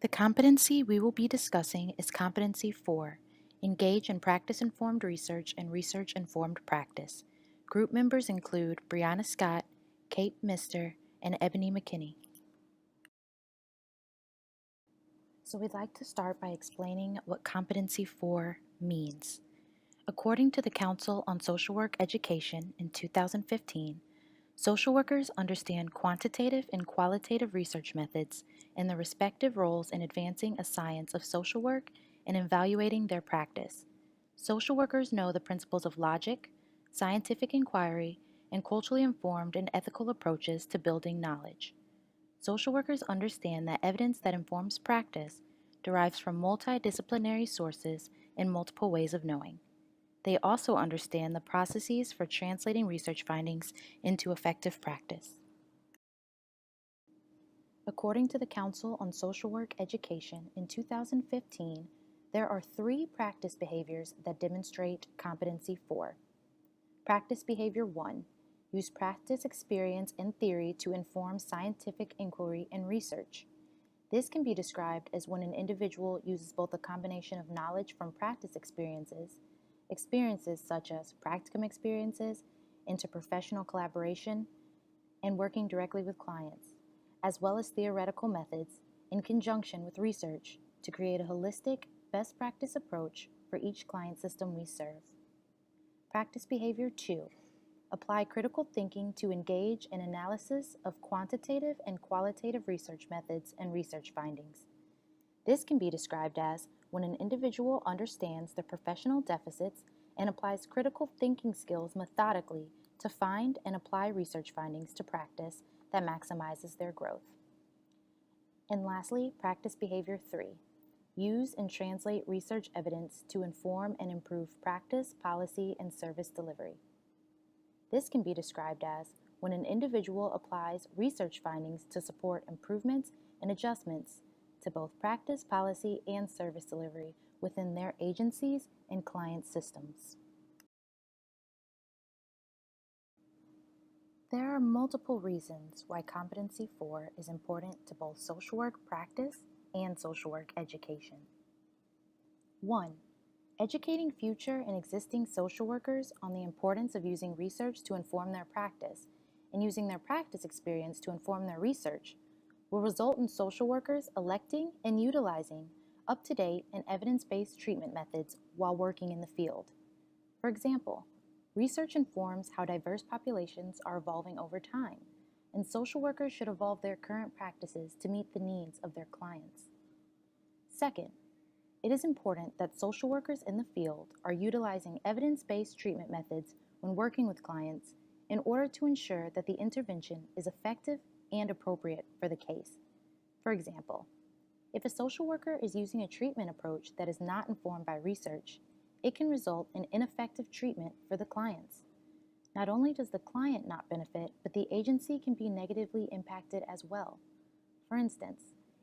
The competency we will be discussing is Competency 4, Engage in Practice-Informed Research and Research-Informed Practice. Group members include Brianna Scott, Kate Mister, and Ebony McKinney. So we'd like to start by explaining what Competency 4 means. According to the Council on Social Work Education in 2015, social workers understand quantitative and qualitative research methods and the respective roles in advancing a science of social work and evaluating their practice. Social workers know the principles of logic, scientific inquiry, and culturally informed and ethical approaches to building knowledge. Social workers understand that evidence that informs practice derives from multidisciplinary sources and multiple ways of knowing. They also understand the processes for translating research findings into effective practice. According to the Council on Social Work Education in 2015, there are 3 practice behaviors that demonstrate Competency 4. Practice Behavior 1. Use practice experience and theory to inform scientific inquiry and research. This can be described as when an individual uses both a combination of knowledge from practice experiences such as practicum experiences, interprofessional collaboration, and working directly with clients, as well as theoretical methods in conjunction with research to create a holistic, best practice approach for each client system we serve. Practice Behavior 2. Apply critical thinking to engage in analysis of quantitative and qualitative research methods and research findings. This can be described as when an individual understands their professional deficits and applies critical thinking skills methodically to find and apply research findings to practice that maximizes their growth. And lastly, Practice Behavior 3. Use and translate research evidence to inform and improve practice, policy, and service delivery. This can be described as when an individual applies research findings to support improvements and adjustments to both practice, policy, and service delivery within their agencies and client systems. There are multiple reasons why Competency 4 is important to both social work practice and social work education. 1. Educating future and existing social workers on the importance of using research to inform their practice and using their practice experience to inform their research will result in social workers electing and utilizing up-to-date and evidence-based treatment methods while working in the field. For example, research informs how diverse populations are evolving over time, and social workers should evolve their current practices to meet the needs of their clients. Second, it is important that social workers in the field are utilizing evidence-based treatment methods when working with clients in order to ensure that the intervention is effective and appropriate for the case. For example, if a social worker is using a treatment approach that is not informed by research, it can result in ineffective treatment for the clients. Not only does the client not benefit, but the agency can be negatively impacted as well. For instance,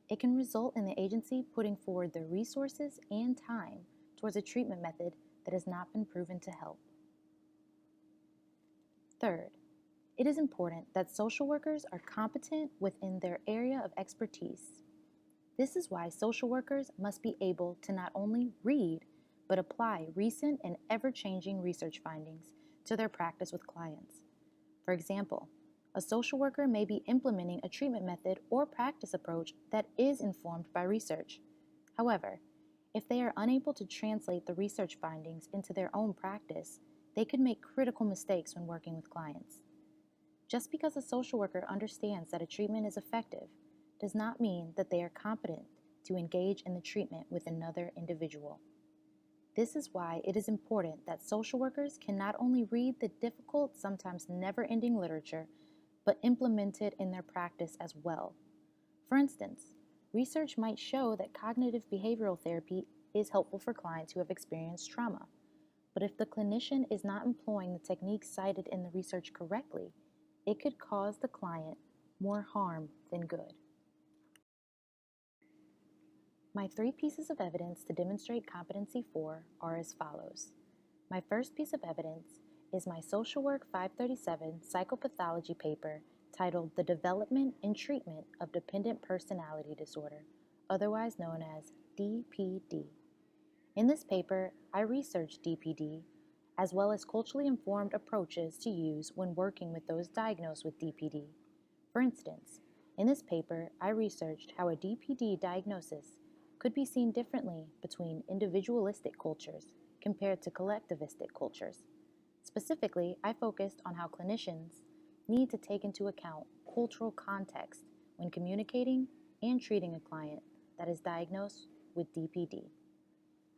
it can result in the agency putting forward the resources and time towards a treatment method that has not been proven to help. Third, it is important that social workers are competent within their area of expertise. This is why social workers must be able to not only read, but apply recent and ever-changing research findings to their practice with clients. For example, a social worker may be implementing a treatment method or practice approach that is informed by research. However, if they are unable to translate the research findings into their own practice, they could make critical mistakes when working with clients. Just because a social worker understands that a treatment is effective does not mean that they are competent to engage in the treatment with another individual. This is why it is important that social workers can not only read the difficult, sometimes never-ending literature, but implement it in their practice as well. For instance, research might show that cognitive behavioral therapy is helpful for clients who have experienced trauma. But if the clinician is not employing the techniques cited in the research correctly, it could cause the client more harm than good. My 3 pieces of evidence to demonstrate Competency 4 are as follows. My first piece of evidence is my Social Work 537 psychopathology paper titled The Development and Treatment of Dependent Personality Disorder, otherwise known as DPD. In this paper, I researched DPD as well as culturally informed approaches to use when working with those diagnosed with DPD. For instance, in this paper, I researched how a DPD diagnosis could be seen differently between individualistic cultures compared to collectivistic cultures. Specifically, I focused on how clinicians need to take into account cultural context when communicating and treating a client that is diagnosed with DPD.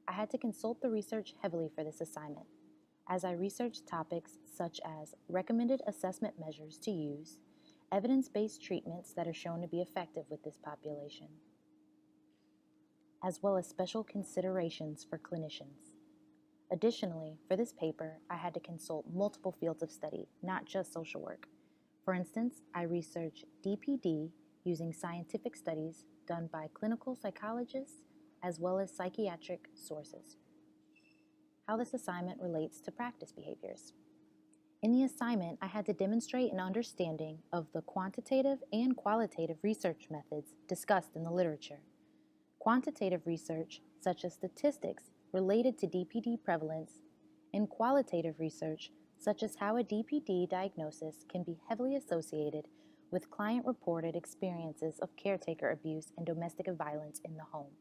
I had to consult the research heavily for this assignment, as I researched topics such as recommended assessment measures to use, evidence-based treatments that are shown to be effective with this population, as well as special considerations for clinicians. Additionally, for this paper, I had to consult multiple fields of study, not just social work. For instance, I researched DPD using scientific studies done by clinical psychologists as well as psychiatric sources. How this assignment relates to practice behaviors. In the assignment, I had to demonstrate an understanding of the quantitative and qualitative research methods discussed in the literature. Quantitative research, such as statistics related to DPD prevalence, and qualitative research, such as how a DPD diagnosis can be heavily associated with client-reported experiences of caretaker abuse and domestic violence in the home.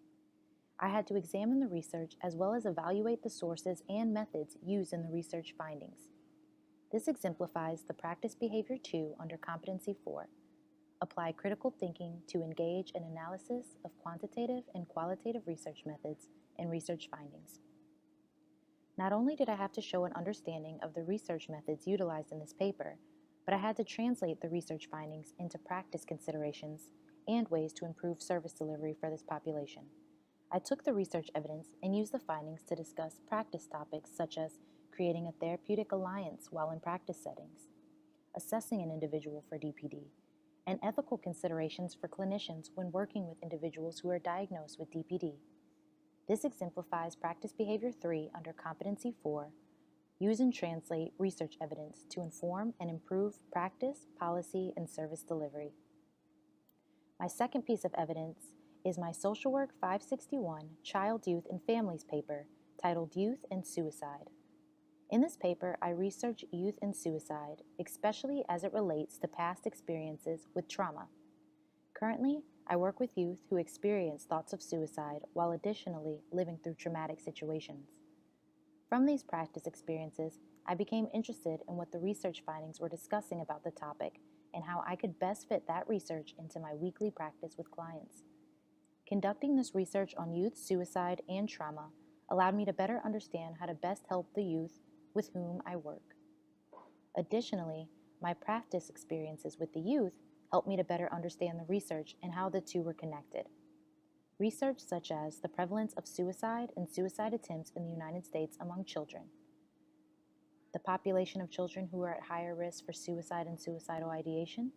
I had to examine the research as well as evaluate the sources and methods used in the research findings. This exemplifies the Practice Behavior 2 under Competency 4. Apply critical thinking to engage in analysis of quantitative and qualitative research methods and research findings. Not only did I have to show an understanding of the research methods utilized in this paper, but I had to translate the research findings into practice considerations and ways to improve service delivery for this population. I took the research evidence and used the findings to discuss practice topics such as creating a therapeutic alliance while in practice settings, assessing an individual for DPD, and ethical considerations for clinicians when working with individuals who are diagnosed with DPD. This exemplifies Practice Behavior 3 under Competency 4, use and translate research evidence to inform and improve practice, policy, and service delivery. My second piece of evidence is my Social Work 561 Child, Youth, and Families paper titled Youth and Suicide. In this paper, I research youth and suicide, especially as it relates to past experiences with trauma. Currently, I work with youth who experience thoughts of suicide while additionally living through traumatic situations. From these practice experiences, I became interested in what the research findings were discussing about the topic and how I could best fit that research into my weekly practice with clients. Conducting this research on youth suicide and trauma allowed me to better understand how to best help the youth with whom I work. Additionally, my practice experiences with the youth helped me to better understand the research and how the two were connected. Research such as the prevalence of suicide and suicide attempts in the United States among children, the population of children who are at higher risk for suicide and suicidal ideation,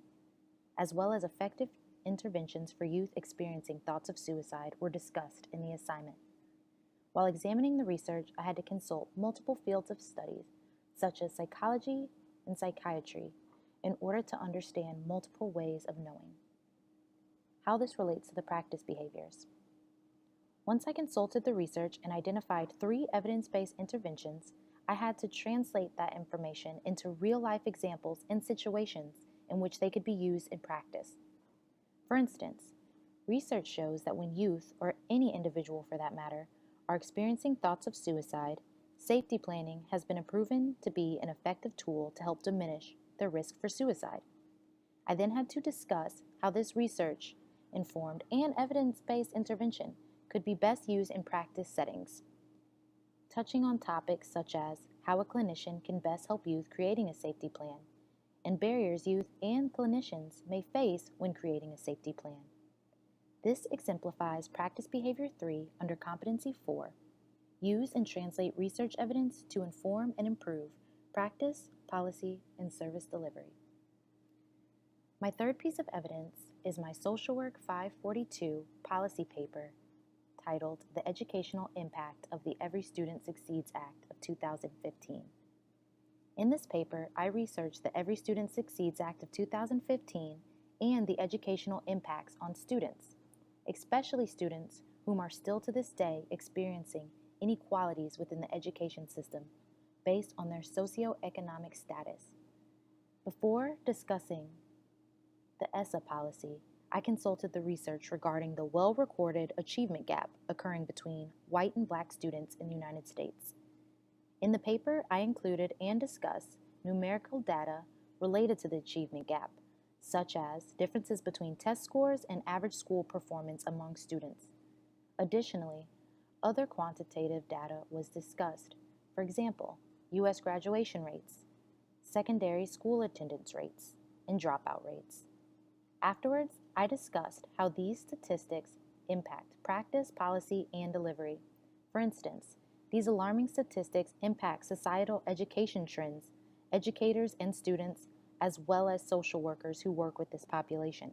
as well as effective interventions for youth experiencing thoughts of suicide were discussed in the assignment. While examining the research, I had to consult multiple fields of studies, such as psychology and psychiatry, in order to understand multiple ways of knowing. How this relates to the practice behaviors. Once I consulted the research and identified 3 evidence-based interventions, I had to translate that information into real-life examples and situations in which they could be used in practice. For instance, research shows that when youth, or any individual for that matter, are experiencing thoughts of suicide, safety planning has been proven to be an effective tool to help diminish the risk for suicide. I then had to discuss how this research-informed and evidence-based intervention could be best used in practice settings, touching on topics such as how a clinician can best help youth creating a safety plan, and barriers youth and clinicians may face when creating a safety plan. This exemplifies Practice Behavior 3 under Competency 4. Use and translate research evidence to inform and improve practice, policy, and service delivery. My third piece of evidence is my Social Work 542 policy paper titled The Educational Impact of the Every Student Succeeds Act of 2015. In this paper, I researched the Every Student Succeeds Act of 2015 and the educational impacts on students, especially students whom are still to this day experiencing inequalities within the education system based on their socioeconomic status. Before discussing the ESSA policy, I consulted the research regarding the well-recorded achievement gap occurring between white and black students in the United States. In the paper, I included and discussed numerical data related to the achievement gap, such as differences between test scores and average school performance among students. Additionally, other quantitative data was discussed. For example, U.S. graduation rates, secondary school attendance rates, and dropout rates. Afterwards, I discussed how these statistics impact practice, policy, and delivery. For instance, these alarming statistics impact societal education trends, educators and students, as well as social workers who work with this population.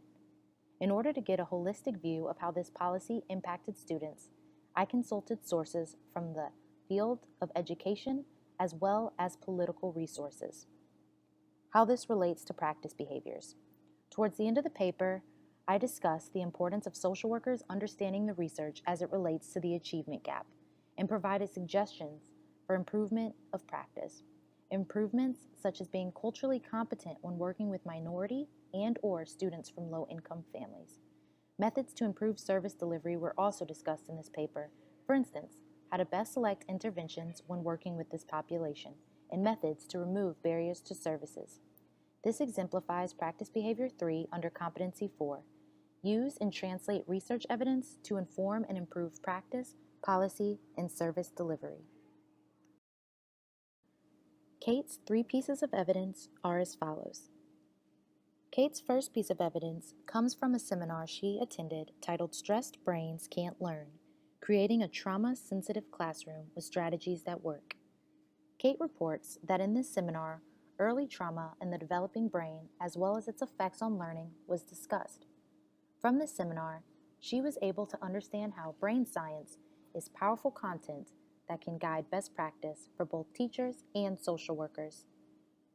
In order to get a holistic view of how this policy impacted students, I consulted sources from the field of education as well as political resources. How this relates to practice behaviors. Towards the end of the paper, I discussed the importance of social workers understanding the research as it relates to the achievement gap and provided suggestions for improvement of practice. Improvements such as being culturally competent when working with minority and/or students from low-income families. Methods to improve service delivery were also discussed in this paper. For instance, how to best select interventions when working with this population, and methods to remove barriers to services. This exemplifies Practice Behavior 3 under Competency 4. Use and translate research evidence to inform and improve practice, policy, and service delivery. Kate's 3 pieces of evidence are as follows. Kate's first piece of evidence comes from a seminar she attended titled Stressed Brains Can't Learn, Creating a Trauma-Sensitive Classroom with Strategies That Work. Kate reports that in this seminar, early trauma in the developing brain as well as its effects on learning was discussed. From this seminar, she was able to understand how brain science is powerful content that can guide best practice for both teachers and social workers.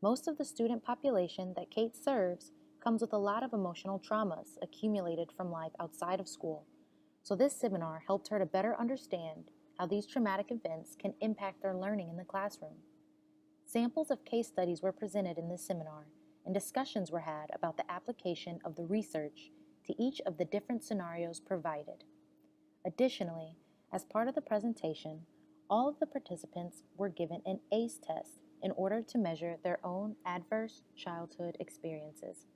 Most of the student population that Kate serves comes with a lot of emotional traumas accumulated from life outside of school, so this seminar helped her to better understand how these traumatic events can impact their learning in the classroom. Samples of case studies were presented in this seminar, and discussions were had about the application of the research to each of the different scenarios provided. Additionally, as part of the presentation, all of the participants were given an ACE test in order to measure their own adverse childhood experiences.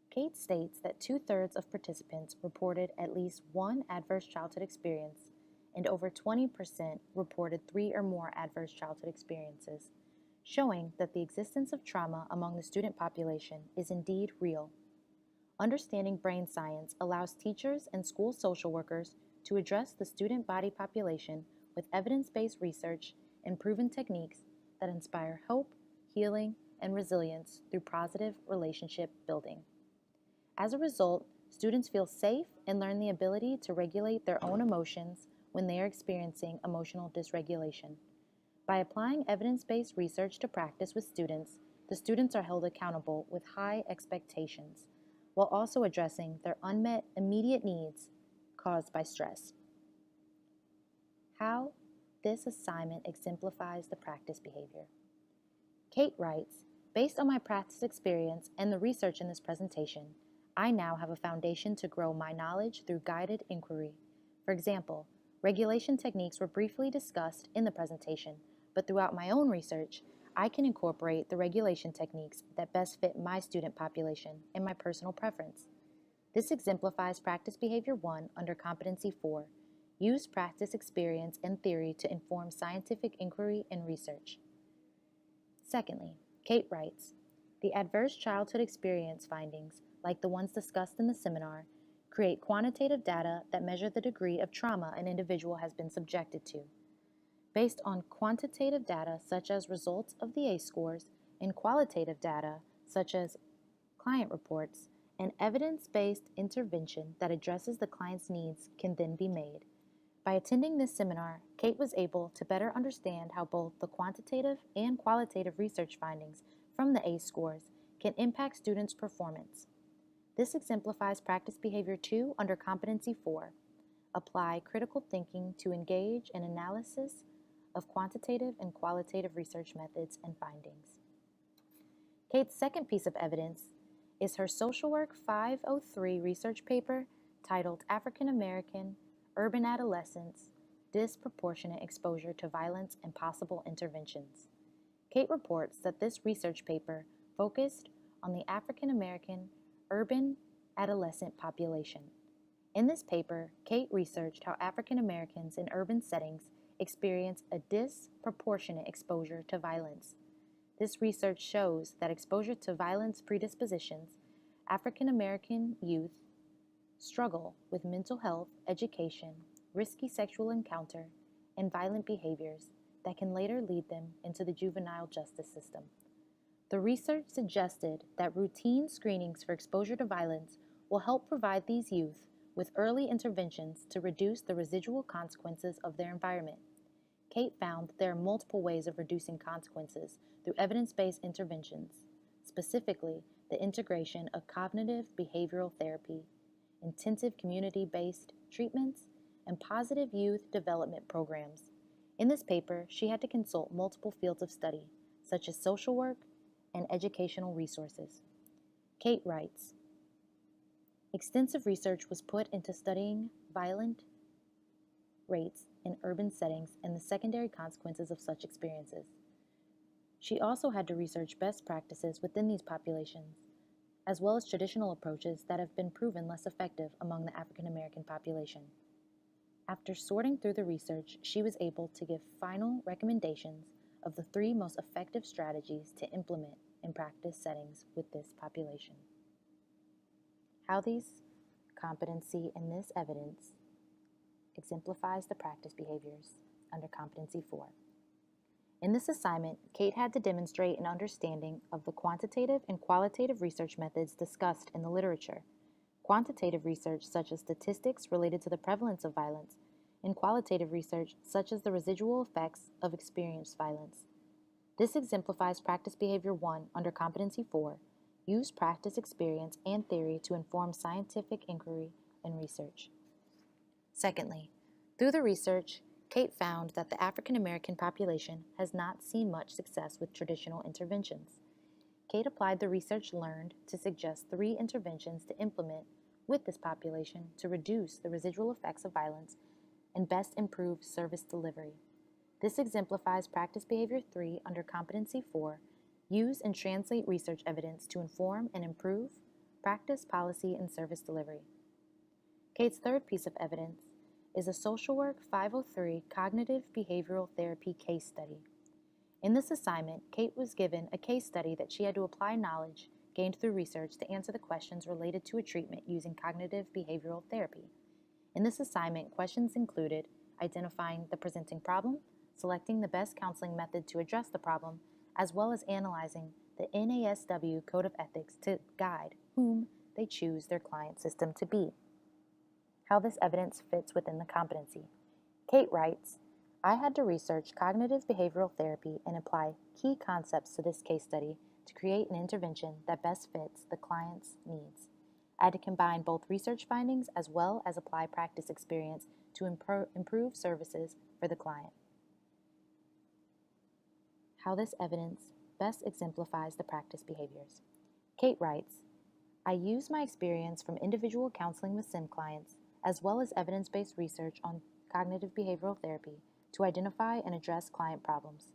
Kate states that 2/3 of participants reported at least one adverse childhood experience, and over 20% reported 3 or more adverse childhood experiences, showing that the existence of trauma among the student population is indeed real. Understanding brain science allows teachers and school social workers to address the student body population with evidence-based research and proven techniques that inspire hope, healing, and resilience through positive relationship building. As a result, students feel safe and learn the ability to regulate their own emotions when they are experiencing emotional dysregulation. By applying evidence-based research to practice with students, the students are held accountable with high expectations, while also addressing their unmet immediate needs caused by stress. How this assignment exemplifies the practice behavior. Kate writes, based on my practice experience and the research in this presentation, I now have a foundation to grow my knowledge through guided inquiry. For example, regulation techniques were briefly discussed in the presentation, but throughout my own research, I can incorporate the regulation techniques that best fit my student population and my personal preference. This exemplifies Practice Behavior 1 under Competency 4. Use practice experience and theory to inform scientific inquiry and research. Secondly, Kate writes, the adverse childhood experience findings, like the ones discussed in the seminar, create quantitative data that measure the degree of trauma an individual has been subjected to. Based on quantitative data such as results of the ACE scores and qualitative data such as client reports, an evidence-based intervention that addresses the client's needs can then be made. By attending this seminar, Kate was able to better understand how both the quantitative and qualitative research findings from the ACE scores can impact students' performance. This exemplifies practice behavior 2 under Competency 4. Apply critical thinking to engage in analysis of quantitative and qualitative research methods and findings. Kate's second piece of evidence is her Social Work 503 research paper titled African American Urban Adolescents, Disproportionate Exposure to Violence and Possible Interventions. Kate reports that this research paper focused on the African American urban adolescent population. In this paper, Kate researched how African Americans in urban settings experience a disproportionate exposure to violence. This research shows that exposure to violence predispositions, African American youth struggle with mental health, education, risky sexual encounter, and violent behaviors that can later lead them into the juvenile justice system. The research suggested that routine screenings for exposure to violence will help provide these youth with early interventions to reduce the residual consequences of their environment. Kate found that there are multiple ways of reducing consequences through evidence-based interventions, specifically the integration of cognitive behavioral therapy, intensive community-based treatments, and positive youth development programs. In this paper, she had to consult multiple fields of study, such as social work and educational resources. Kate writes, extensive research was put into studying violent rates in urban settings and the secondary consequences of such experiences. She also had to research best practices within these populations, as well as traditional approaches that have been proven less effective among the African American population. After sorting through the research, she was able to give final recommendations of the 3 most effective strategies to implement in practice settings with this population. How these competency and this evidence exemplifies the practice behaviors under Competency 4. In this assignment, Kate had to demonstrate an understanding of the quantitative and qualitative research methods discussed in the literature. Quantitative research such as statistics related to the prevalence of violence, and qualitative research such as the residual effects of experienced violence. This exemplifies practice behavior 1 under Competency 4, use practice experience and theory to inform scientific inquiry and research. Secondly, through the research, Kate found that the African American population has not seen much success with traditional interventions. Kate applied the research learned to suggest 3 interventions to implement with this population to reduce the residual effects of violence and best improve service delivery. This exemplifies practice behavior 3 under Competency 4, use and translate research evidence to inform and improve practice, policy, and service delivery. Kate's third piece of evidence is a Social Work 503 Cognitive Behavioral Therapy case study. In this assignment, Kate was given a case study that she had to apply knowledge gained through research to answer the questions related to a treatment using cognitive behavioral therapy. In this assignment, questions included identifying the presenting problem, selecting the best counseling method to address the problem, as well as analyzing the NASW Code of Ethics to guide whom they choose their client system to be. How this evidence fits within the competency. Kate writes, I had to research cognitive behavioral therapy and apply key concepts to this case study to create an intervention that best fits the client's needs. I had to combine both research findings as well as apply practice experience to improve services for the client. How this evidence best exemplifies the practice behaviors. Kate writes, I use my experience from individual counseling with SIM clients as well as evidence-based research on cognitive behavioral therapy to identify and address client problems.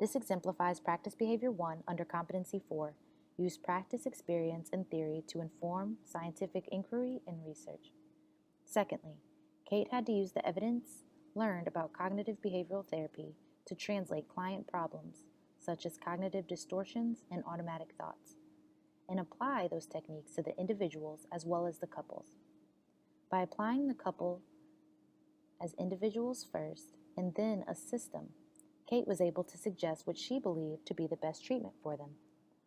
This exemplifies practice behavior 1 under Competency 4, use practice experience and theory to inform scientific inquiry and research. Secondly, Kate had to use the evidence learned about cognitive behavioral therapy to translate client problems, such as cognitive distortions and automatic thoughts, and apply those techniques to the individuals as well as the couples. By applying the couple as individuals first and then a system, Kate was able to suggest what she believed to be the best treatment for them.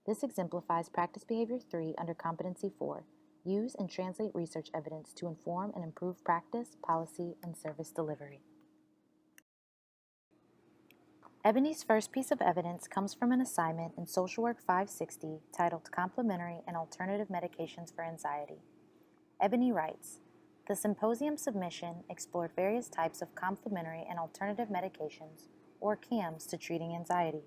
This exemplifies practice behavior 3 under Competency 4, use and translate research evidence to inform and improve practice, policy, and service delivery. Ebony's first piece of evidence comes from an assignment in Social Work 560 titled Complementary and Alternative Medications for Anxiety. Ebony writes, "The symposium submission explored various types of complementary and alternative medications, or CAMs, to treating anxiety.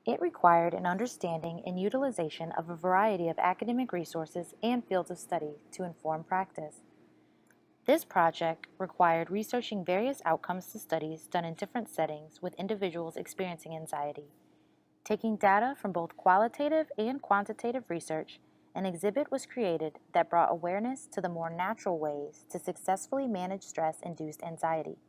It required an understanding and utilization of a variety of academic resources and fields of study to inform practice. This project required researching various outcomes to studies done in different settings with individuals experiencing anxiety. Taking data from both qualitative and quantitative research, an exhibit was created that brought awareness to the more natural ways to successfully manage stress-induced anxiety.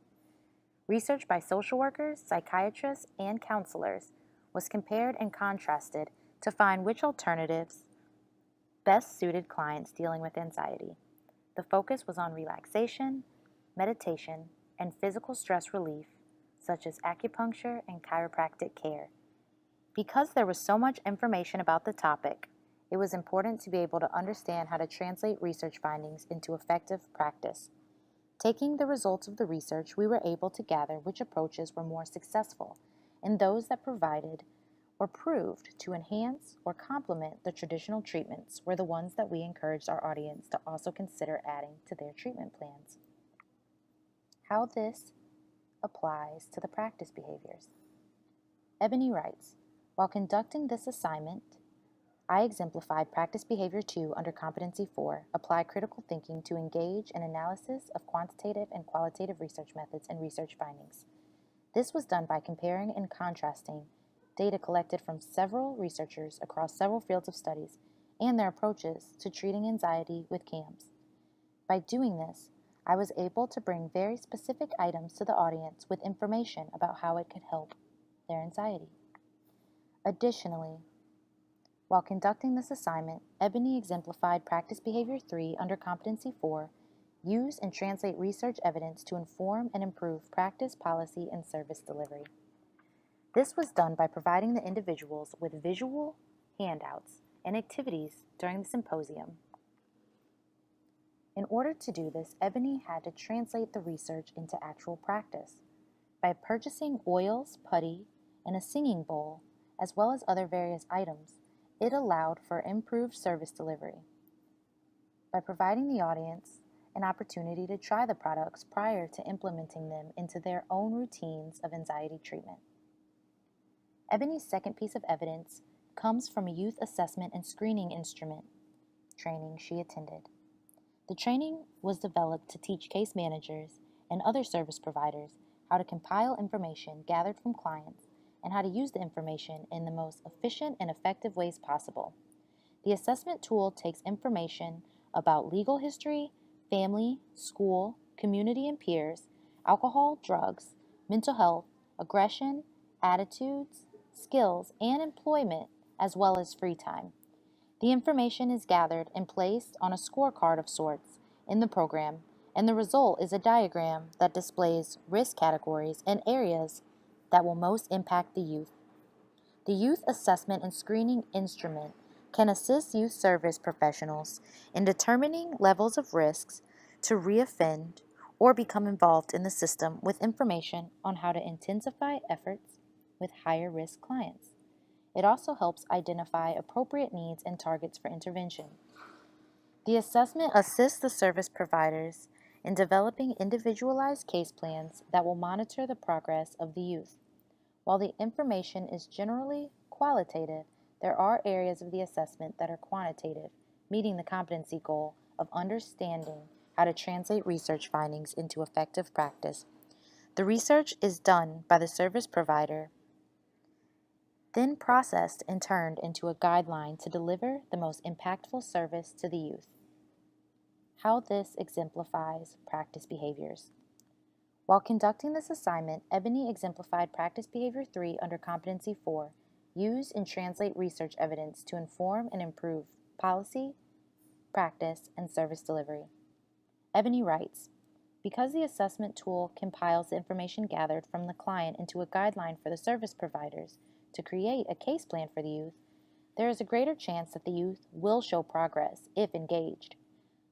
Research by social workers, psychiatrists, and counselors was compared and contrasted to find which alternatives best suited clients dealing with anxiety. The focus was on relaxation, meditation, and physical stress relief, such as acupuncture and chiropractic care. Because there was so much information about the topic, it was important to be able to understand how to translate research findings into effective practice. Taking the results of the research, we were able to gather which approaches were more successful and those that provided or proved to enhance or complement the traditional treatments were the ones that we encouraged our audience to also consider adding to their treatment plans. How this applies to the practice behaviors. Ebony writes, "While conducting this assignment, I exemplified Practice Behavior 2 under Competency 4, apply critical thinking to engage in analysis of quantitative and qualitative research methods and research findings. This was done by comparing and contrasting data collected from several researchers across several fields of studies and their approaches to treating anxiety with CAMs. By doing this, I was able to bring very specific items to the audience with information about how it could help their anxiety. Additionally, while conducting this assignment, Ebony exemplified Practice Behavior 3 under Competency 4, use and translate research evidence to inform and improve practice, policy, and service delivery. This was done by providing the individuals with visual handouts and activities during the symposium. In order to do this, Ebony had to translate the research into actual practice by purchasing oils, putty, and a singing bowl, as well as other various items. It allowed for improved service delivery by providing the audience an opportunity to try the products prior to implementing them into their own routines of anxiety treatment. Ebony's second piece of evidence comes from a youth assessment and screening instrument training she attended. The training was developed to teach case managers and other service providers how to compile information gathered from clients and how to use the information in the most efficient and effective ways possible. The assessment tool takes information about legal history, family, school, community and peers, alcohol, drugs, mental health, aggression, attitudes, skills, and employment, as well as free time. The information is gathered and placed on a scorecard of sorts in the program, and the result is a diagram that displays risk categories and areas that will most impact the youth. The Youth Assessment and Screening Instrument can assist youth service professionals in determining levels of risks to reoffend or become involved in the system with information on how to intensify efforts with higher risk clients. It also helps identify appropriate needs and targets for intervention. The assessment assists the service providers in developing individualized case plans that will monitor the progress of the youth. While the information is generally qualitative, there are areas of the assessment that are quantitative, meeting the competency goal of understanding how to translate research findings into effective practice. The research is done by the service provider, then processed and turned into a guideline to deliver the most impactful service to the youth. How this exemplifies practice behaviors. While conducting this assignment, Ebony exemplified Practice Behavior 3 under Competency 4, use and translate research evidence to inform and improve policy, practice, and service delivery. Ebony writes, "Because the assessment tool compiles the information gathered from the client into a guideline for the service providers to create a case plan for the youth, there is a greater chance that the youth will show progress if engaged.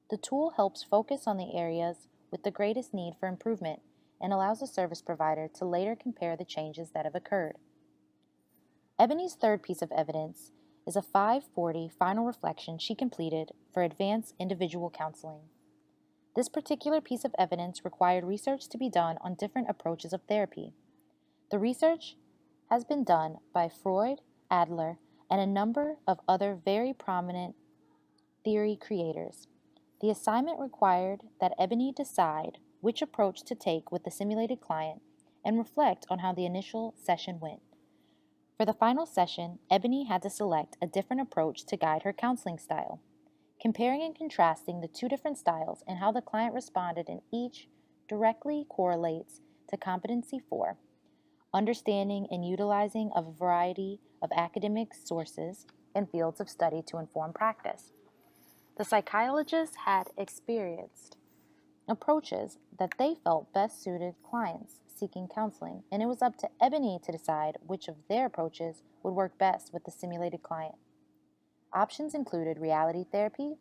The tool helps focus on the areas with the greatest need for improvement and allows the service provider to later compare the changes that have occurred. Ebony's third piece of evidence is a 540 final reflection she completed for advanced individual counseling. This particular piece of evidence required research to be done on different approaches of therapy. The research has been done by Freud, Adler, and a number of other very prominent theory creators. The assignment required that Ebony decide which approach to take with the simulated client and reflect on how the initial session went. For the final session, Ebony had to select a different approach to guide her counseling style. Comparing and contrasting the two different styles and how the client responded in each directly correlates to Competency 4, understanding and utilizing of a variety of academic sources and fields of study to inform practice. The psychologists had experienced approaches that they felt best suited clients seeking counseling, and it was up to Ebony to decide which of their approaches would work best with the simulated client. Options included reality therapy,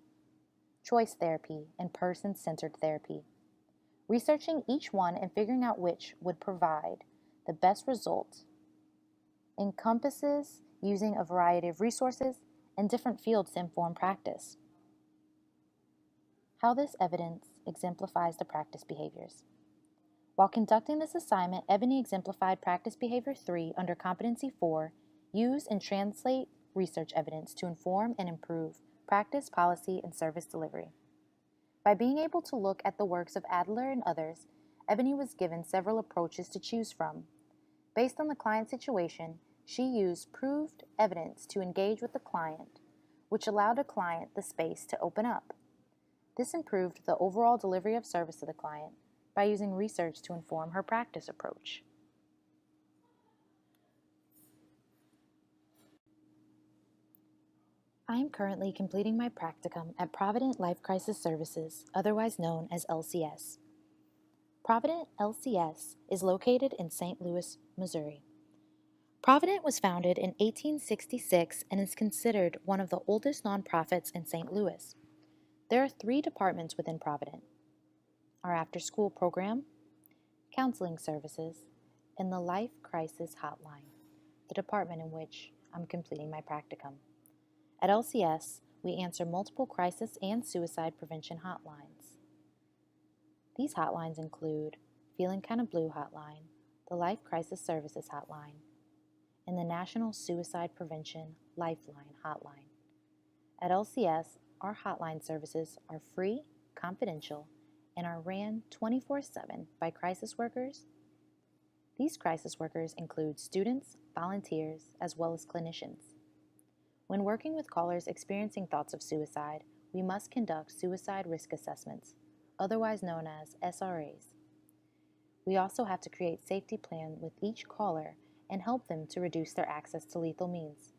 choice therapy, and person-centered therapy. Researching each one and figuring out which would provide the best result encompasses using a variety of resources and different fields to inform practice. How this evidence exemplifies the practice behaviors. While conducting this assignment, Ebony exemplified practice behavior 3 under Competency 4, use and translate research evidence to inform and improve practice, policy, and service delivery. By being able to look at the works of Adler and others, Ebony was given several approaches to choose from. Based on the client situation, she used proved evidence to engage with the client, which allowed the client the space to open up. This improved the overall delivery of service to the client by using research to inform her practice approach. I am currently completing my practicum at Provident Life Crisis Services, otherwise known as LCS. Provident LCS is located in St. Louis, Missouri. Provident was founded in 1866 and is considered one of the oldest nonprofits in St. Louis. There are 3 departments within Provident: our after-school program, counseling services, and the Life Crisis Hotline, the department in which I'm completing my practicum. At LCS, we answer multiple crisis and suicide prevention hotlines. These hotlines include Feeling Kinda Blue Hotline, the Life Crisis Services Hotline, and the National Suicide Prevention Lifeline Hotline. At LCS, our hotline services are free, confidential, and are ran 24/7 by crisis workers. These crisis workers include students, volunteers, as well as clinicians. When working with callers experiencing thoughts of suicide, we must conduct suicide risk assessments, otherwise known as SRAs. We also have to create safety plans with each caller and help them to reduce their access to lethal means.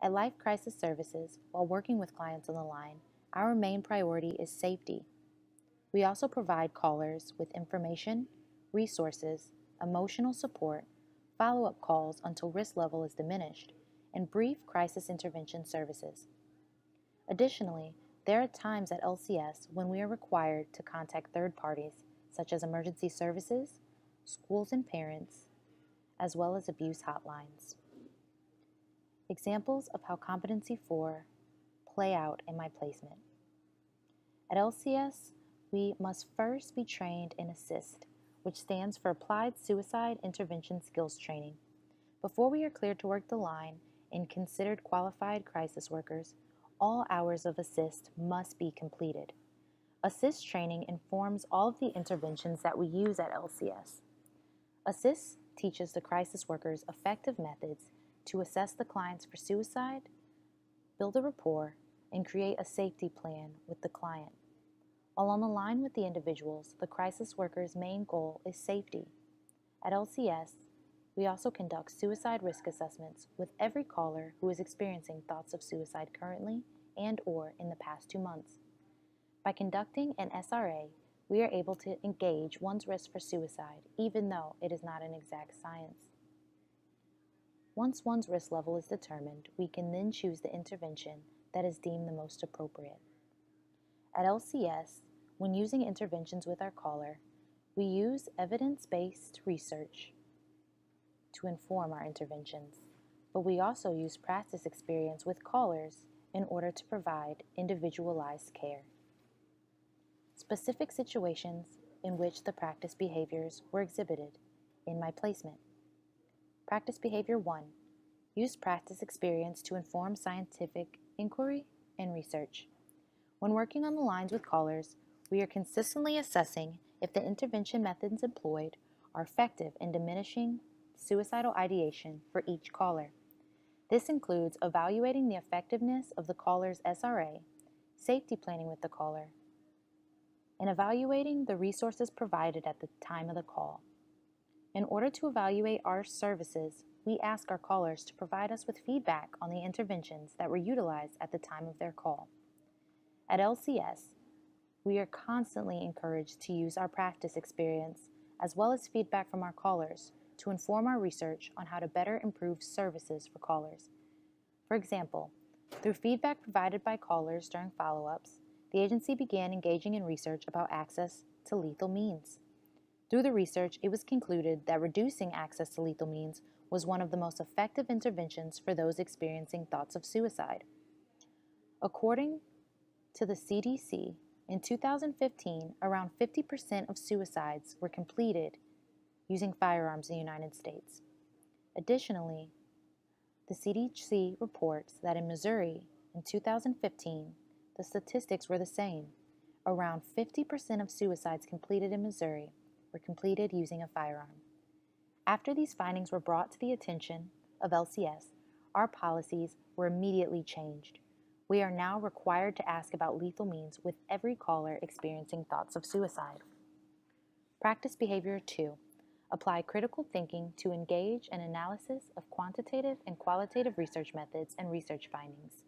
At Life Crisis Services, while working with clients on the line, our main priority is safety. We also provide callers with information, resources, emotional support, follow-up calls until risk level is diminished, and brief crisis intervention services. Additionally, there are times at LCS when we are required to contact third parties, such as emergency services, schools and parents, as well as abuse hotlines. Examples of how Competency 4 play out in my placement. At LCS, we must first be trained in ASSIST, which stands for Applied Suicide Intervention Skills Training. Before we are cleared to work the line and considered qualified crisis workers, all hours of ASSIST must be completed. ASSIST training informs all of the interventions that we use at LCS. ASSIST teaches the crisis workers effective methods to assess the clients for suicide, build a rapport, and create a safety plan with the client. While on the line with the individuals, the crisis worker's main goal is safety. At LCS, we also conduct suicide risk assessments with every caller who is experiencing thoughts of suicide currently and/or in the past 2 months. By conducting an SRA, we are able to engage one's risk for suicide, even though it is not an exact science. Once one's risk level is determined, we can then choose the intervention that is deemed the most appropriate. At LCS, when using interventions with our caller, We use evidence-based research to inform our interventions, but we also use practice experience with callers in order to provide individualized care. Specific situations in which the practice behaviors were exhibited in my placement. Practice behavior 1. Use practice experience to inform scientific inquiry and research. When working on the lines with callers, we are consistently assessing if the intervention methods employed are effective in diminishing suicidal ideation for each caller. This includes evaluating the effectiveness of the caller's SRA, safety planning with the caller, and evaluating the resources provided at the time of the call. In order to evaluate our services, we ask our callers to provide us with feedback on the interventions that were utilized at the time of their call. At LCS, we are constantly encouraged to use our practice experience as well as feedback from our callers to inform our research on how to better improve services for callers. For example, through feedback provided by callers during follow-ups, the agency began engaging in research about access to lethal means. Through the research, it was concluded that reducing access to lethal means was one of the most effective interventions for those experiencing thoughts of suicide. According to the CDC, in 2015, around 50% of suicides were completed using firearms in the United States. Additionally, the CDC reports that in Missouri, in 2015, the statistics were the same. Around 50% of suicides completed in Missouri were completed using a firearm. After these findings were brought to the attention of LCS, our policies were immediately changed. We are now required to ask about lethal means with every caller experiencing thoughts of suicide. Practice behavior 2. Apply critical thinking to engage in analysis of quantitative and qualitative research methods and research findings.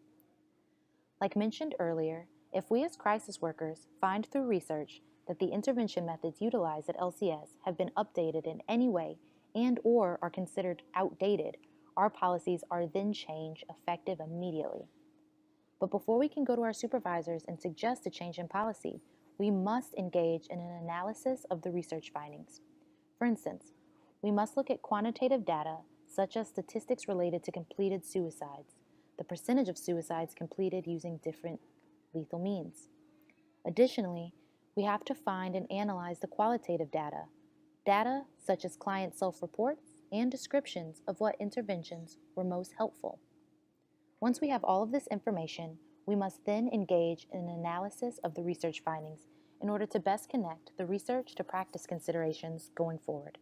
Like mentioned earlier, if we as crisis workers find through research that the intervention methods utilized at LCS have been updated in any way and/or are considered outdated, our policies are then changed effective immediately. But before we can go to our supervisors and suggest a change in policy, we must engage in an analysis of the research findings. For instance, we must look at quantitative data such as statistics related to completed suicides, the percentage of suicides completed using different lethal means. Additionally, we have to find and analyze the qualitative data such as client self-reports and descriptions of what interventions were most helpful. Once we have all of this information, we must then engage in an analysis of the research findings in order to best connect the research to practice considerations going forward.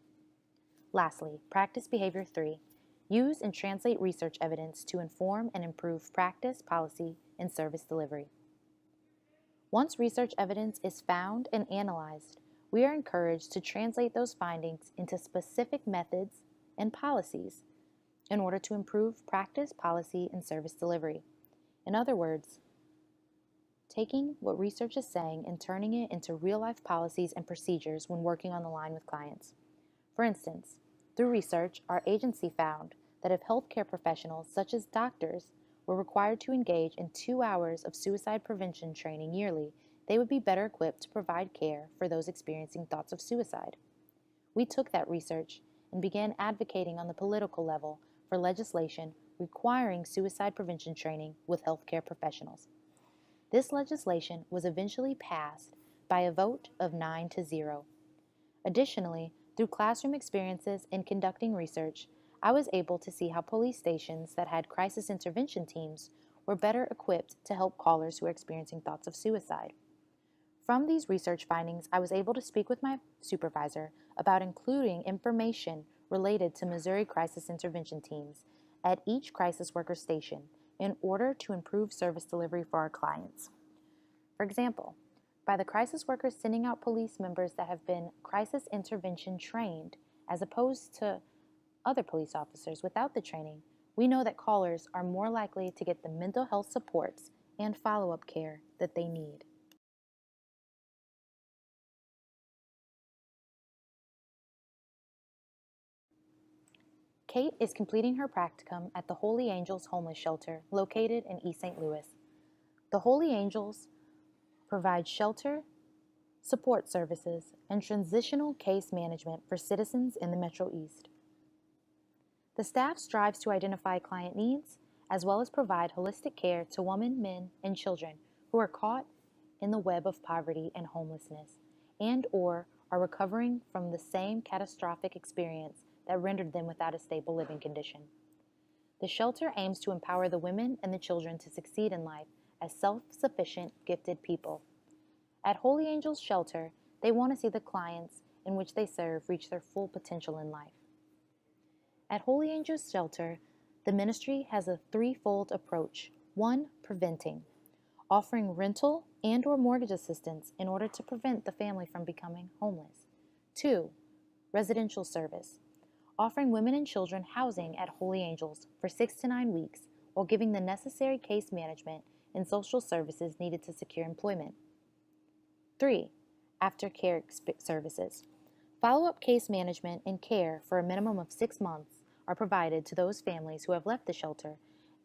Lastly, practice behavior 3. Use and translate research evidence to inform and improve practice, policy, and service delivery. Once research evidence is found and analyzed, we are encouraged to translate those findings into specific methods and policies in order to improve practice, policy, and service delivery. In other words, taking what research is saying and turning it into real-life policies and procedures when working on the line with clients. For instance, through research, our agency found that if healthcare professionals, such as doctors, were required to engage in 2 hours of suicide prevention training yearly, they would be better equipped to provide care for those experiencing thoughts of suicide. We took that research and began advocating on the political level for legislation requiring suicide prevention training with healthcare professionals. This legislation was eventually passed by a vote of 9-0. Additionally, through classroom experiences in conducting research, I was able to see how police stations that had crisis intervention teams were better equipped to help callers who are experiencing thoughts of suicide. From these research findings, I was able to speak with my supervisor about including information related to Missouri crisis intervention teams at each crisis worker station in order to improve service delivery for our clients. For example, by the crisis workers sending out police members that have been crisis intervention trained as opposed to other police officers without the training, we know that callers are more likely to get the mental health supports and follow-up care that they need. Kate is completing her practicum at the Holy Angels Homeless Shelter located in East St. Louis. The Holy Angels provide shelter support services, and transitional case management for citizens in the Metro East. The staff strives to identify client needs as well as provide holistic care to women, men, and children who are caught in the web of poverty and homelessness and/or are recovering from the same catastrophic experience that rendered them without a stable living condition. The shelter aims to empower the women and the children to succeed in life as self-sufficient, gifted people. At Holy Angels Shelter, they want to see the clients in which they serve reach their full potential in life. At Holy Angels Shelter, the ministry has a threefold approach. 1. Preventing, offering rental and/or mortgage assistance in order to prevent the family from becoming homeless. 2. Residential service, offering women and children housing at Holy Angels for 6 to 9 weeks while giving the necessary case management and social services needed to secure employment. 3. Aftercare services. Follow-up case management and care for a minimum of 6 months are provided to those families who have left the shelter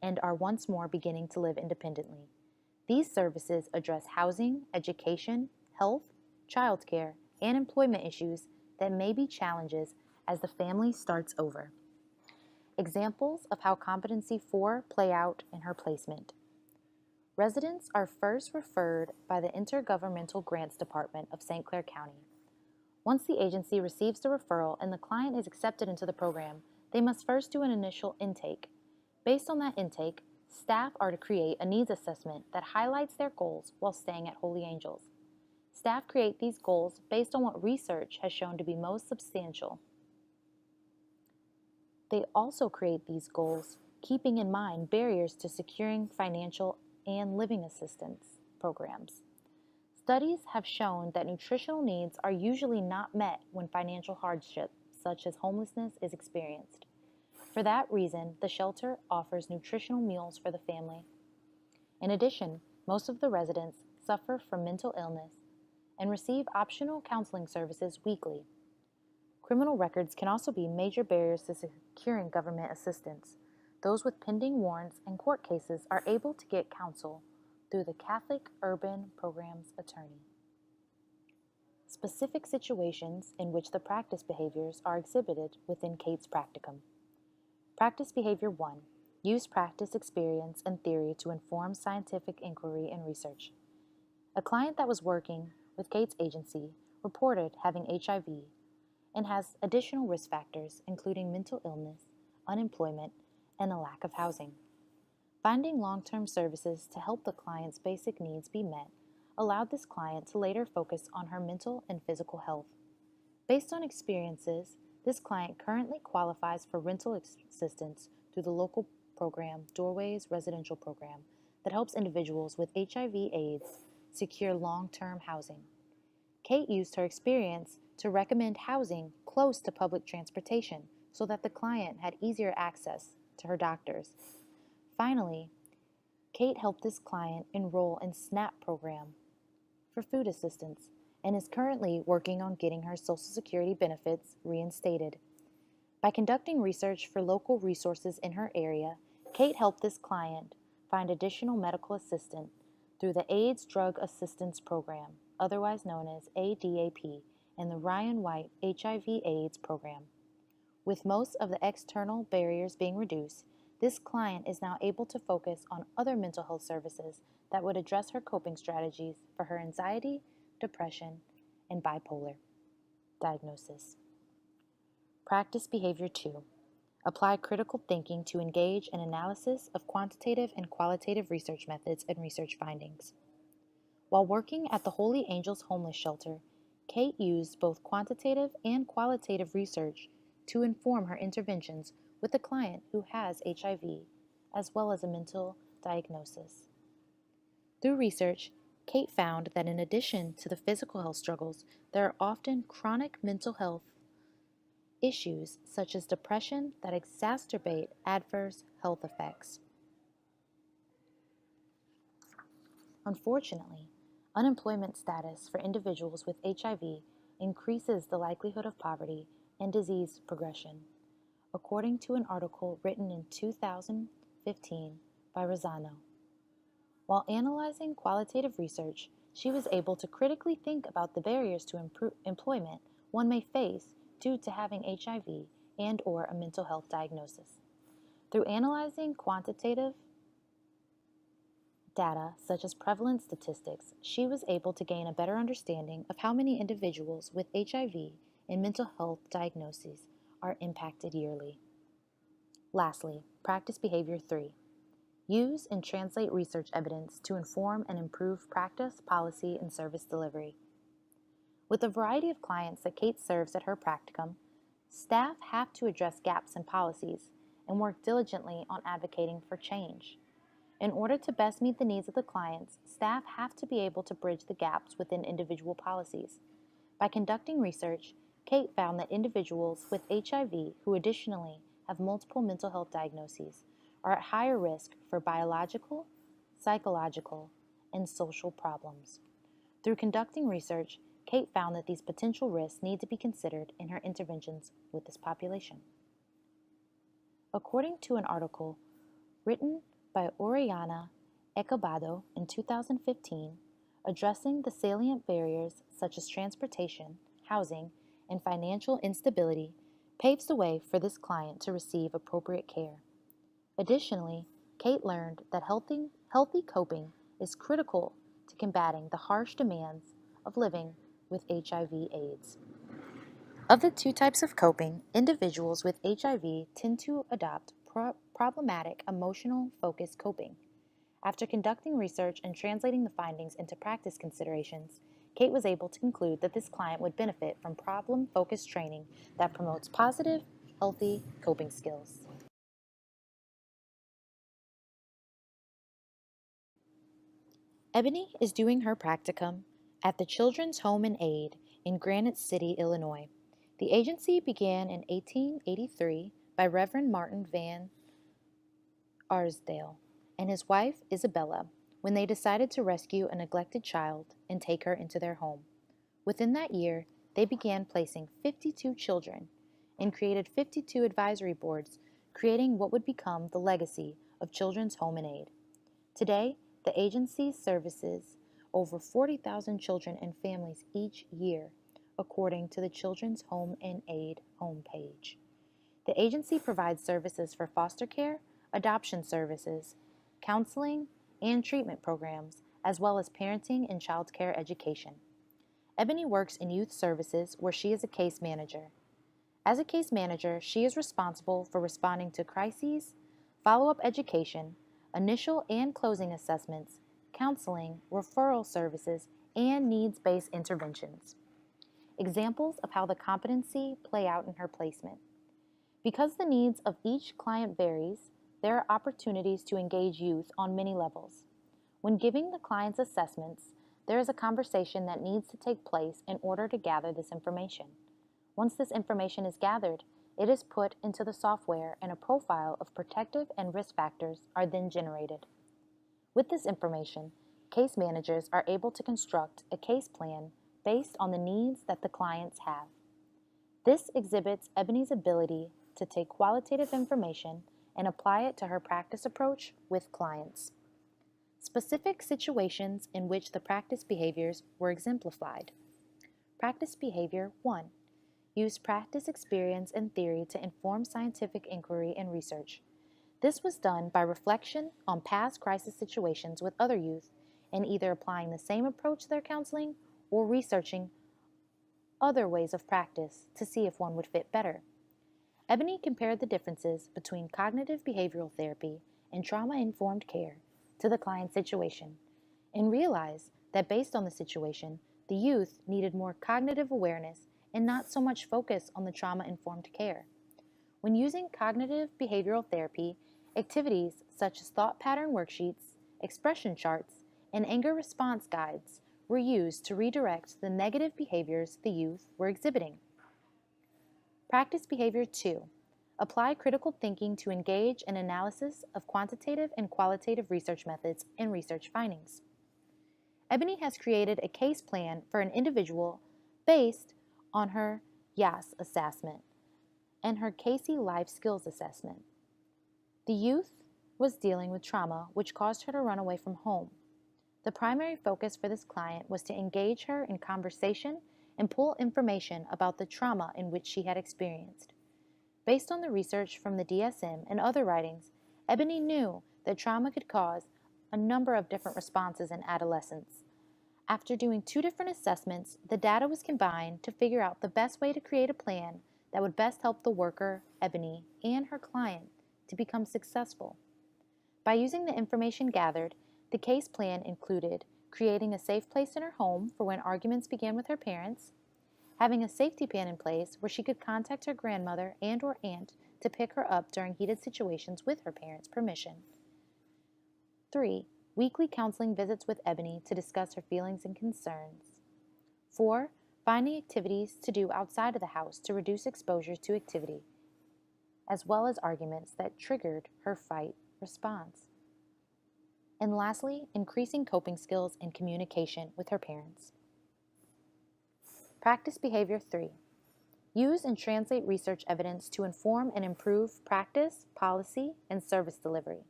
and are once more beginning to live independently. These services address housing, education, health, childcare, and employment issues that may be challenges as the family starts over. Examples of how Competency 4 play out in her placement. Residents are first referred by the Intergovernmental Grants Department of St. Clair County. Once the agency receives the referral and the client is accepted into the program, they must first do an initial intake. Based on that intake, staff are to create a needs assessment that highlights their goals while staying at Holy Angels. Staff create these goals based on what research has shown to be most substantial. They also create these goals keeping in mind barriers to securing financial and living assistance programs. Studies have shown that nutritional needs are usually not met when financial hardship, such as homelessness, is experienced. For that reason, the shelter offers nutritional meals for the family. In addition, most of the residents suffer from mental illness and receive optional counseling services weekly. Criminal records can also be major barriers to securing government assistance. Those with pending warrants and court cases are able to get counsel through the Catholic Urban Program's attorney. Specific situations in which the practice behaviors are exhibited within Kate's practicum. Practice Behavior 1. Use practice experience and theory to inform scientific inquiry and research. A client that was working with Kate's agency reported having HIV and has additional risk factors including mental illness, unemployment, and a lack of housing. Finding long-term services to help the client's basic needs be met allowed this client to later focus on her mental and physical health. Based on experiences, this client currently qualifies for rental assistance through the local program Doorways Residential Program that helps individuals with HIV/AIDS secure long-term housing. Kate used her experience to recommend housing close to public transportation so that the client had easier access to her doctors. Finally, Kate helped this client enroll in SNAP program for food assistance and is currently working on getting her Social Security benefits reinstated. By conducting research for local resources in her area, Kate helped this client find additional medical assistance through the AIDS Drug Assistance Program, otherwise known as ADAP, and the Ryan White HIV/AIDS program. With most of the external barriers being reduced, this client is now able to focus on other mental health services that would address her coping strategies for her anxiety, depression, and bipolar diagnosis. Practice Behavior 2. Apply critical thinking to engage in analysis of quantitative and qualitative research methods and research findings. While working at the Holy Angels Homeless Shelter, Kate used both quantitative and qualitative research to inform her interventions with a client who has HIV, as well as a mental diagnosis. Through research, Kate found that in addition to the physical health struggles, there are often chronic mental health issues such as depression that exacerbate adverse health effects. Unfortunately, unemployment status for individuals with HIV increases the likelihood of poverty and disease progression, according to an article written in 2015 by Rosano. While analyzing qualitative research, she was able to critically think about the barriers to employment one may face due to having HIV and/or a mental health diagnosis. Through analyzing quantitative data such as prevalence statistics, she was able to gain a better understanding of how many individuals with HIV and mental health diagnoses are impacted yearly. Lastly, practice behavior 3. Use and translate research evidence to inform and improve practice, policy, and service delivery. With a variety of clients that Kate serves at her practicum, staff have to address gaps in policies and work diligently on advocating for change. In order to best meet the needs of the clients, staff have to be able to bridge the gaps within individual policies. By conducting research, Kate found that individuals with HIV who additionally have multiple mental health diagnoses are at higher risk for biological, psychological, and social problems. Through conducting research, Kate found that these potential risks need to be considered in her interventions with this population. According to an article written by Oriana Ecobado in 2015, addressing the salient barriers such as transportation, housing, and financial instability paves the way for this client to receive appropriate care. Additionally, Kate learned that healthy coping is critical to combating the harsh demands of living with HIV/AIDS. Of the two types of coping, individuals with HIV tend to adopt problematic, emotional-focused coping. After conducting research and translating the findings into practice considerations, Kate was able to conclude that this client would benefit from problem-focused training that promotes positive, healthy coping skills. Ebony is doing her practicum at the Children's Home and Aid in Granite City, Illinois. The agency began in 1883 by Reverend Martin Van Arsdale and his wife Isabella when they decided to rescue a neglected child and take her into their home. Within that year, they began placing 52 children and created 52 advisory boards, creating what would become the legacy of Children's Home and Aid. Today, the agency services over 40,000 children and families each year, according to the Children's Home and Aid homepage. The agency provides services for foster care, adoption services, counseling, and treatment programs, as well as parenting and child care education. Ebony works in youth services where she is a case manager. As a case manager, she is responsible for responding to crises, follow-up education, initial and closing assessments, counseling, referral services, and needs-based interventions. Examples of how the competency play out in her placement. Because the needs of each client varies, there are opportunities to engage youth on many levels. When giving the client's assessments, there is a conversation that needs to take place in order to gather this information. Once this information is gathered, it is put into the software and a profile of protective and risk factors are then generated. With this information, case managers are able to construct a case plan based on the needs that the clients have. This exhibits Ebony's ability to take qualitative information and apply it to her practice approach with clients. Specific situations in which the practice behaviors were exemplified. Practice behavior 1. Use practice experience and theory to inform scientific inquiry and research. This was done by reflection on past crisis situations with other youth and either applying the same approach to their counseling or researching other ways of practice to see if one would fit better. Ebony compared the differences between cognitive behavioral therapy and trauma-informed care to the client's situation and realized that based on the situation, the youth needed more cognitive awareness and not so much focus on the trauma-informed care. When using cognitive behavioral therapy, activities such as thought pattern worksheets, expression charts, and anger response guides were used to redirect the negative behaviors the youth were exhibiting. Practice behavior 2. Apply critical thinking to engage in analysis of quantitative and qualitative research methods and research findings. Ebony has created a case plan for an individual based on her YAS assessment and her Casey Life Skills assessment. The youth was dealing with trauma which caused her to run away from home. The primary focus for this client was to engage her in conversation and pull information about the trauma in which she had experienced. Based on the research from the DSM and other writings, Ebony knew that trauma could cause a number of different responses in adolescence. After doing 2 different assessments, the data was combined to figure out the best way to create a plan that would best help the worker, Ebony, and her client to become successful. By using the information gathered, the case plan included creating a safe place in her home for when arguments began with her parents, having a safety plan in place where she could contact her grandmother and/or aunt to pick her up during heated situations with her parents' permission. 3. Weekly counseling visits with Ebony to discuss her feelings and concerns. 4. Finding activities to do outside of the house to reduce exposure to activity, as well as arguments that triggered her fight response. And lastly, increasing coping skills and communication with her parents. Practice Behavior 3. Use and translate research evidence to inform and improve practice, policy, and service delivery.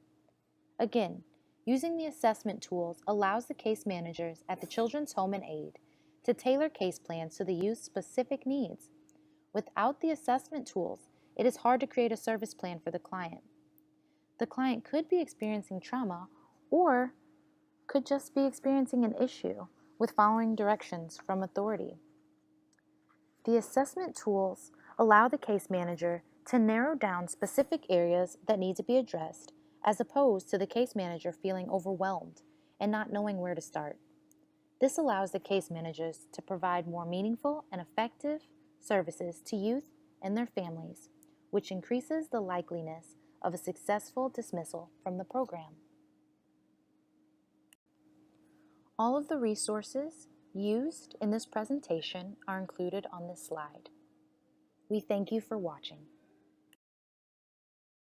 Again, using the assessment tools allows the case managers at the Children's Home and Aid to tailor case plans to the youth's specific needs. Without the assessment tools, it is hard to create a service plan for the client. The client could be experiencing trauma or could just be experiencing an issue with following directions from authority. The assessment tools allow the case manager to narrow down specific areas that need to be addressed, as opposed to the case manager feeling overwhelmed and not knowing where to start. This allows the case managers to provide more meaningful and effective services to youth and their families, which increases the likeliness of a successful dismissal from the program. All of the resources used in this presentation are included on this slide. We thank you for watching.